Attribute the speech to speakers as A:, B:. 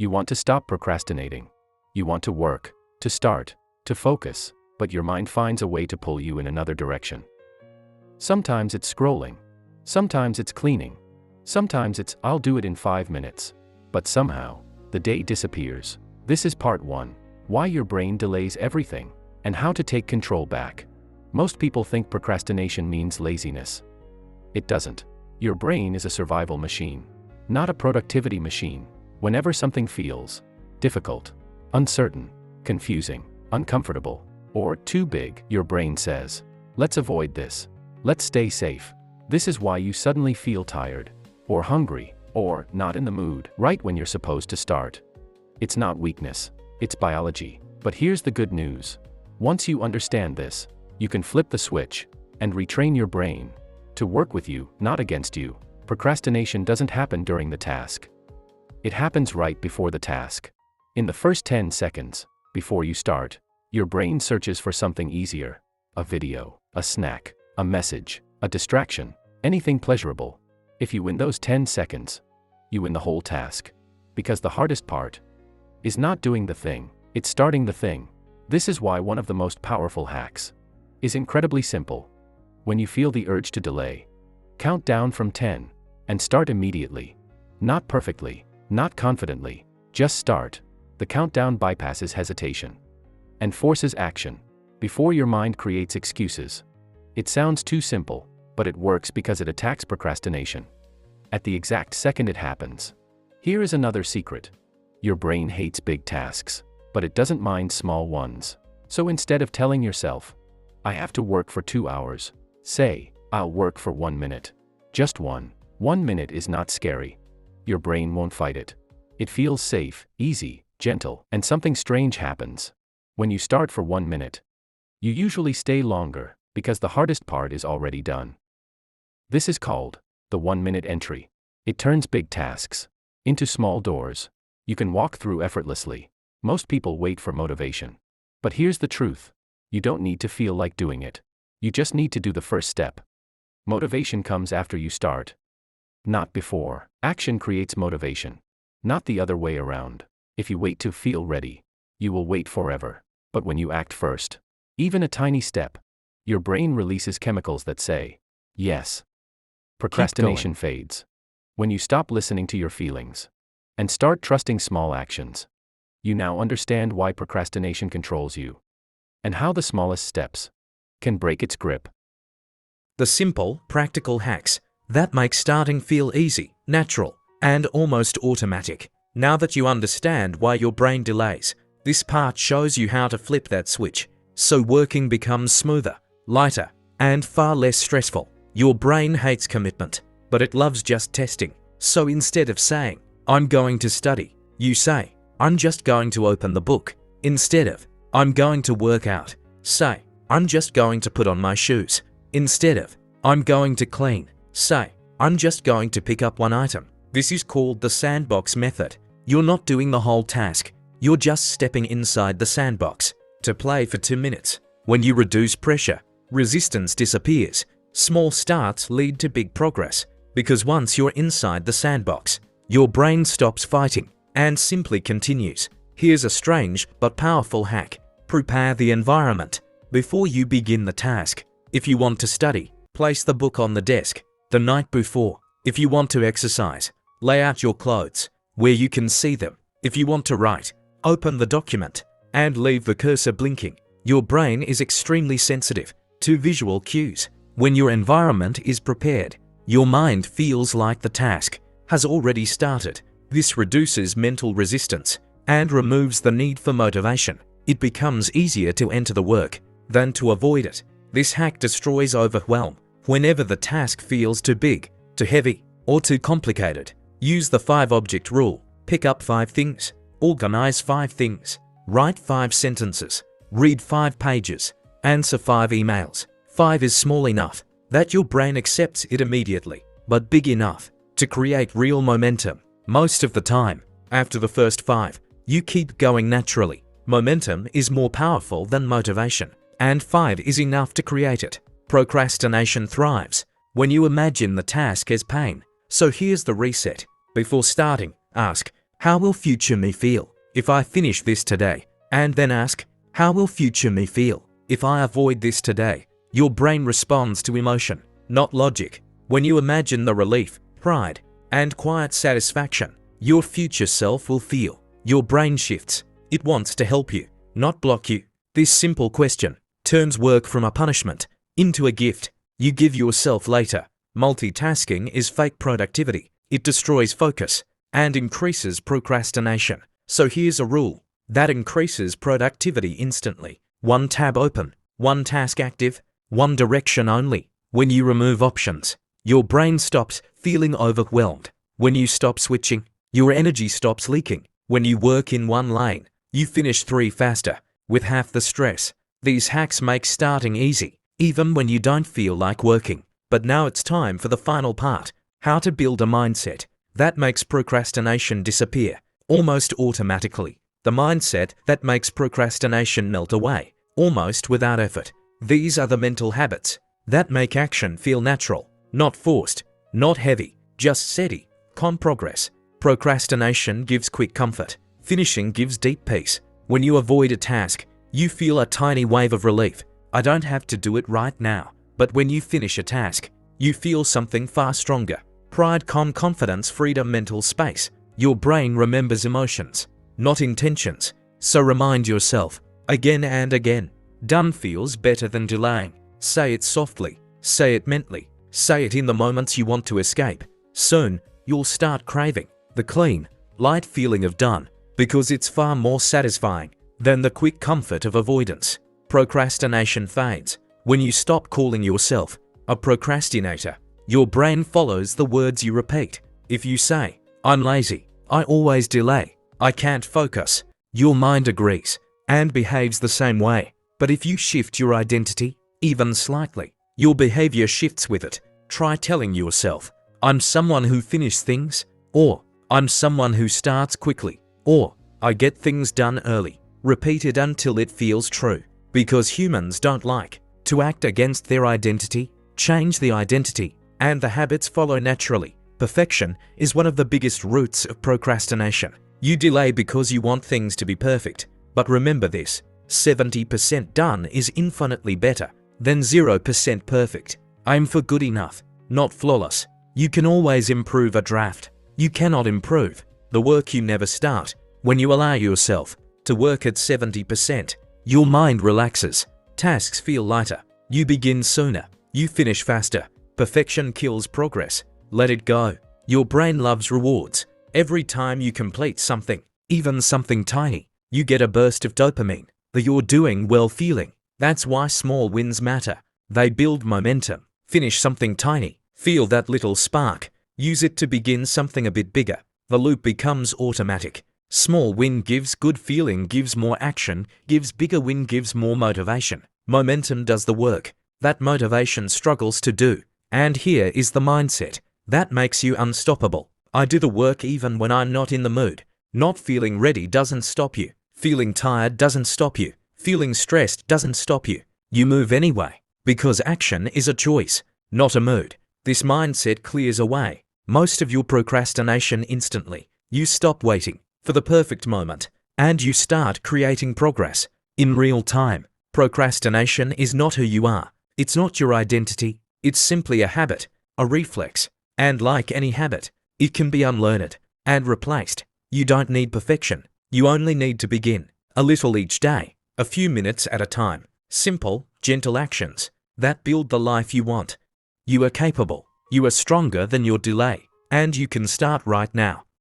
A: You want to stop procrastinating. You want to work, to start, to focus, but your mind finds a way to pull you in another direction. Sometimes it's scrolling. Sometimes it's cleaning. Sometimes it's, I'll do it in 5 minutes. But somehow, the day disappears. This is part 1. Why your brain delays everything, and how to take control back. Most people think procrastination means laziness. It doesn't. Your brain is a survival machine, not a productivity machine. Whenever something feels difficult, uncertain, confusing, uncomfortable, or too big, your brain says, let's avoid this. Let's stay safe. This is why you suddenly feel tired, or hungry, or not in the mood right when you're supposed to start. It's not weakness, it's biology. But here's the good news. Once you understand this, you can flip the switch and retrain your brain to work with you, not against you. Procrastination doesn't happen during the task. It happens right before the task. In the first 10 seconds, before you start, your brain searches for something easier. A video, a snack, a message, a distraction, anything pleasurable. If you win those 10 seconds, you win the whole task. Because the hardest part is not doing the thing, it's starting the thing. This is why one of the most powerful hacks is incredibly simple. When you feel the urge to delay, count down from 10 and start immediately. Not perfectly, not confidently, just start. The countdown bypasses hesitation and forces action before your mind creates excuses. It sounds too simple, but it works because it attacks procrastination at the exact second it happens. Here is another secret. Your brain hates big tasks, but it doesn't mind small ones. So instead of telling yourself, I have to work for 2 hours, say, I'll work for 1 minute. Just one. 1 minute is not scary. Your brain won't fight it. It feels safe, easy, gentle, and something strange happens. When you start for 1 minute, you usually stay longer, because the hardest part is already done. This is called the 1-minute entry. It turns big tasks into small doors you can walk through effortlessly. Most people wait for motivation. But here's the truth. You don't need to feel like doing it. You just need to do the first step. Motivation comes after you start, not before. Action creates motivation, not the other way around. If you wait to feel ready, you will wait forever. But when you act first, even a tiny step, your brain releases chemicals that say, yes. Procrastination fades when you stop listening to your feelings and start trusting small actions. You now understand why procrastination controls you and how the smallest steps can break its grip.
B: The simple, practical hacks that make starting feel easy, natural, and almost automatic. Now that you understand why your brain delays, this part shows you how to flip that switch, so working becomes smoother, lighter, and far less stressful. Your brain hates commitment, but it loves just testing. So instead of saying, I'm going to study, you say, I'm just going to open the book. Instead of, I'm going to work out, say, I'm just going to put on my shoes. Instead of, I'm going to clean, say, I'm just going to pick up one item. This is called the sandbox method. You're not doing the whole task. You're just stepping inside the sandbox to play for 2 minutes. When you reduce pressure, resistance disappears. Small starts lead to big progress, because once you're inside the sandbox, your brain stops fighting and simply continues. Here's a strange but powerful hack. Prepare the environment before you begin the task. If you want to study, place the book on the desk the night before. If you want to exercise, lay out your clothes where you can see them. If you want to write, open the document and leave the cursor blinking. Your brain is extremely sensitive to visual cues. When your environment is prepared, your mind feels like the task has already started. This reduces mental resistance and removes the need for motivation. It becomes easier to enter the work than to avoid it. This hack destroys overwhelm. Whenever the task feels too big, too heavy, or too complicated, use the 5-object rule. Pick up 5 things, organize 5 things, write 5 sentences, read 5 pages, answer 5 emails. 5 is small enough that your brain accepts it immediately, but big enough to create real momentum. Most of the time, after the first 5, you keep going naturally. Momentum is more powerful than motivation, and 5 is enough to create it. Procrastination thrives when you imagine the task as pain. So here's the reset. Before starting, ask, how will future me feel if I finish this today? And then ask, how will future me feel if I avoid this today? Your brain responds to emotion, not logic. When you imagine the relief, pride, and quiet satisfaction your future self will feel, your brain shifts. It wants to help you, not block you. This simple question turns work from a punishment into a gift you give yourself later. Multitasking is fake productivity. It destroys focus and increases procrastination. So here's a rule that increases productivity instantly. One tab open, one task active, one direction only. When you remove options, your brain stops feeling overwhelmed. When you stop switching, your energy stops leaking. When you work in one lane, you finish 3 faster, with half the stress. These hacks make starting easy, even when you don't feel like working. But now it's time for the final part, how to build a mindset that makes procrastination disappear, almost automatically. The mindset that makes procrastination melt away, almost without effort. These are the mental habits that make action feel natural, not forced, not heavy, just steady, calm progress. Procrastination gives quick comfort. Finishing gives deep peace. When you avoid a task, you feel a tiny wave of relief. I don't have to do it right now. But when you finish a task, you feel something far stronger. Pride, calm confidence, freedom, mental space. Your brain remembers emotions, not intentions. So remind yourself, again and again, done feels better than delaying. Say it softly, say it mentally, say it in the moments you want to escape. Soon, you'll start craving the clean, light feeling of done, because it's far more satisfying than the quick comfort of avoidance. Procrastination fades when you stop calling yourself a procrastinator. Your brain follows the words you repeat. If you say, I'm lazy, I always delay, I can't focus, your mind agrees and behaves the same way. But if you shift your identity, even slightly, your behavior shifts with it. Try telling yourself, I'm someone who finishes things, or I'm someone who starts quickly, or I get things done early. Repeat it until it feels true, because humans don't like to act against their identity. Change the identity, and the habits follow naturally. Perfection is one of the biggest roots of procrastination. You delay because you want things to be perfect, but remember this, 70% done is infinitely better than 0% perfect. Aim for good enough, not flawless. You can always improve a draft. You cannot improve the work you never start. When you allow yourself to work at 70%, your mind relaxes. Tasks feel lighter. You begin sooner. You finish faster. Perfection kills progress. Let it go. Your brain loves rewards. Every time you complete something, even something tiny, you get a burst of dopamine, the you're doing well feeling. That's why small wins matter. They build momentum. Finish something tiny. Feel that little spark. Use it to begin something a bit bigger. The loop becomes automatic. Small win gives good feeling, gives more action, gives bigger win, gives more motivation. Momentum does the work that motivation struggles to do. And here is the mindset that makes you unstoppable. I do the work even when I'm not in the mood. Not feeling ready doesn't stop you. Feeling tired doesn't stop you. Feeling stressed doesn't stop you. You move anyway, because action is a choice, not a mood. This mindset clears away most of your procrastination instantly. You stop waiting for the perfect moment, and you start creating progress in real time. Procrastination is not who you are. It's not your identity. It's simply a habit, a reflex. And like any habit, it can be unlearned and replaced. You don't need perfection. You only need to begin. A little each day, a few minutes at a time. Simple, gentle actions that build the life you want. You are capable. You are stronger than your delay. And you can start right now.